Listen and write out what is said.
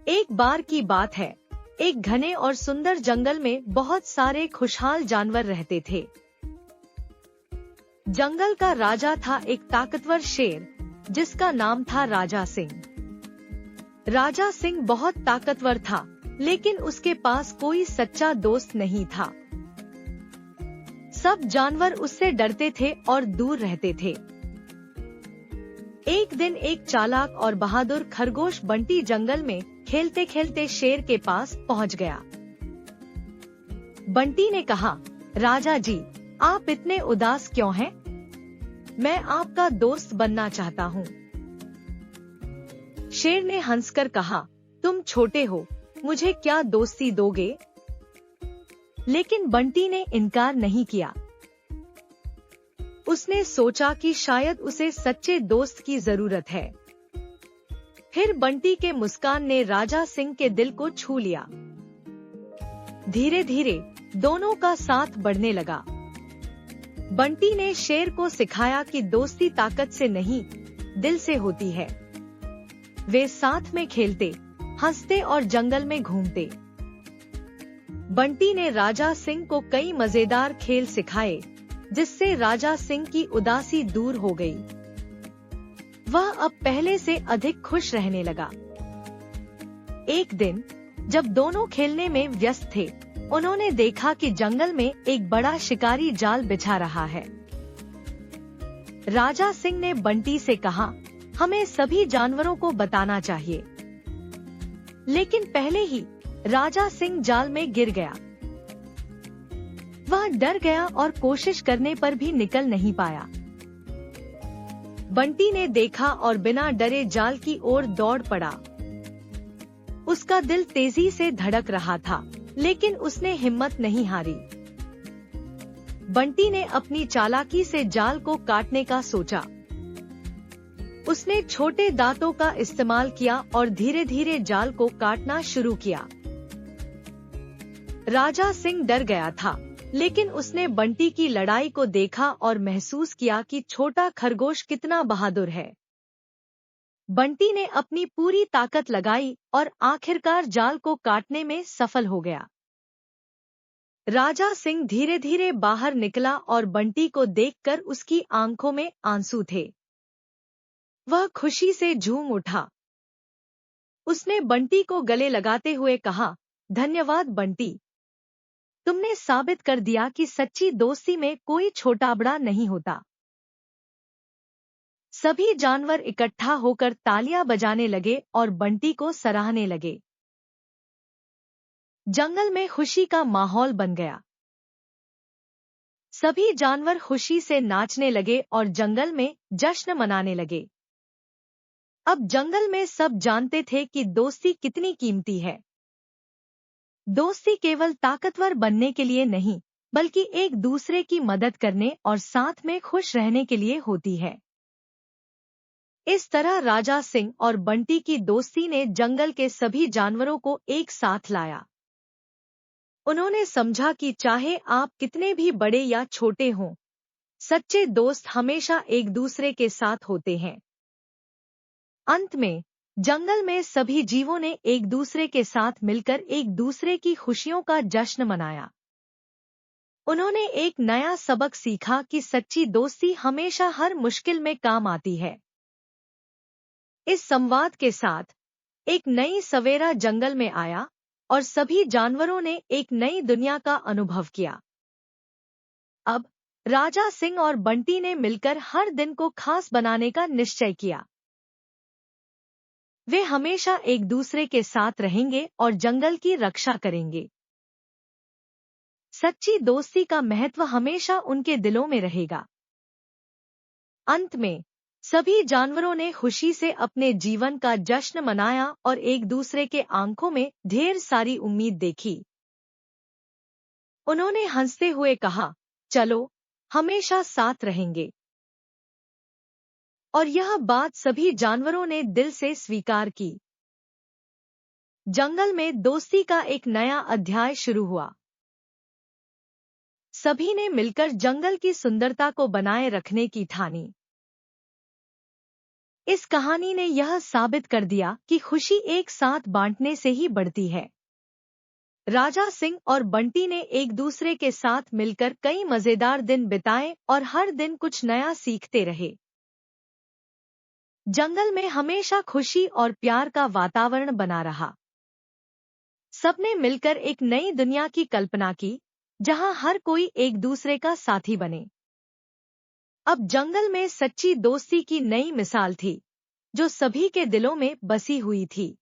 एक बार की बात है, एक घने और सुंदर जंगल में बहुत सारे खुशहाल जानवर रहते थे। जंगल का राजा था एक ताकतवर शेर, जिसका नाम था राजा सिंह। राजा सिंह बहुत ताकतवर था, लेकिन उसके पास कोई सच्चा दोस्त नहीं था। सब जानवर उससे डरते थे और दूर रहते थे। एक दिन एक चालाक और बहादुर खरगोश बंटी जंगल में खेलते खेलते शेर के पास पहुंच गया। बंटी ने कहा, राजा जी, आप इतने उदास क्यों हैं? मैं आपका दोस्त बनना चाहता हूँ। शेर ने हंसकर कहा, तुम छोटे हो, मुझे क्या दोस्ती दोगे? लेकिन बंटी ने इनकार नहीं किया। उसने सोचा कि शायद उसे सच्चे दोस्त की जरूरत है। फिर बंटी के मुस्कान ने राजा सिंह के दिल को छू लिया। धीरे धीरे दोनों का साथ बढ़ने लगा। बंटी ने शेर को सिखाया कि दोस्ती ताकत से नहीं, दिल से होती है। वे साथ में खेलते, हंसते और जंगल में घूमते। बंटी ने राजा सिंह को कई मजेदार खेल सिखाए, जिससे राजा सिंह की उदासी दूर हो गई। वह अब पहले से अधिक खुश रहने लगा। एक दिन जब दोनों खेलने में व्यस्त थे, उन्होंने देखा कि जंगल में एक बड़ा शिकारी जाल बिछा रहा है। राजा सिंह ने बंटी से कहा, हमें सभी जानवरों को बताना चाहिए। लेकिन पहले ही राजा सिंह जाल में गिर गया। वह डर गया और कोशिश करने पर भी निकल नहीं पाया। बंटी ने देखा और बिना डरे जाल की ओर दौड़ पड़ा। उसका दिल तेजी से धड़क रहा था, लेकिन उसने हिम्मत नहीं हारी। बंटी ने अपनी चालाकी से जाल को काटने का सोचा। उसने छोटे दांतों का इस्तेमाल किया और धीरे धीरे जाल को काटना शुरू किया। राजा सिंह डर गया था, लेकिन उसने बंटी की लड़ाई को देखा और महसूस किया कि छोटा खरगोश कितना बहादुर है। बंटी ने अपनी पूरी ताकत लगाई और आखिरकार जाल को काटने में सफल हो गया। राजा सिंह धीरे धीरे बाहर निकला और बंटी को देखकर उसकी आंखों में आंसू थे। वह खुशी से झूम उठा। उसने बंटी को गले लगाते हुए कहा, धन्यवाद बंटी, तुमने साबित कर दिया कि सच्ची दोस्ती में कोई छोटा बड़ा नहीं होता। सभी जानवर इकट्ठा होकर तालियां बजाने लगे और बंटी को सराहने लगे। जंगल में खुशी का माहौल बन गया। सभी जानवर खुशी से नाचने लगे और जंगल में जश्न मनाने लगे। अब जंगल में सब जानते थे कि दोस्ती कितनी कीमती है। दोस्ती केवल ताकतवर बनने के लिए नहीं, बल्कि एक दूसरे की मदद करने और साथ में खुश रहने के लिए होती है। इस तरह राजा सिंह और बंटी की दोस्ती ने जंगल के सभी जानवरों को एक साथ लाया। उन्होंने समझा कि चाहे आप कितने भी बड़े या छोटे हों, सच्चे दोस्त हमेशा एक दूसरे के साथ होते हैं। अंत में जंगल में सभी जीवों ने एक दूसरे के साथ मिलकर एक दूसरे की खुशियों का जश्न मनाया। उन्होंने एक नया सबक सीखा कि सच्ची दोस्ती हमेशा हर मुश्किल में काम आती है। इस संवाद के साथ एक नई सवेरा जंगल में आया और सभी जानवरों ने एक नई दुनिया का अनुभव किया। अब राजा सिंह और बंटी ने मिलकर हर दिन को खास बनाने का निश्चय किया। वे हमेशा एक दूसरे के साथ रहेंगे और जंगल की रक्षा करेंगे। सच्ची दोस्ती का महत्व हमेशा उनके दिलों में रहेगा। अंत में सभी जानवरों ने खुशी से अपने जीवन का जश्न मनाया और एक दूसरे के आंखों में ढेर सारी उम्मीद देखी। उन्होंने हंसते हुए कहा, चलो हमेशा साथ रहेंगे। और यह बात सभी जानवरों ने दिल से स्वीकार की। जंगल में दोस्ती का एक नया अध्याय शुरू हुआ। सभी ने मिलकर जंगल की सुंदरता को बनाए रखने की ठानी। इस कहानी ने यह साबित कर दिया कि खुशी एक साथ बांटने से ही बढ़ती है। राजा सिंह और बंटी ने एक दूसरे के साथ मिलकर कई मजेदार दिन बिताए और हर दिन कुछ नया सीखते रहे। जंगल में हमेशा खुशी और प्यार का वातावरण बना रहा। सबने मिलकर एक नई दुनिया की कल्पना की, जहां हर कोई एक दूसरे का साथी बने। अब जंगल में सच्ची दोस्ती की नई मिसाल थी, जो सभी के दिलों में बसी हुई थी।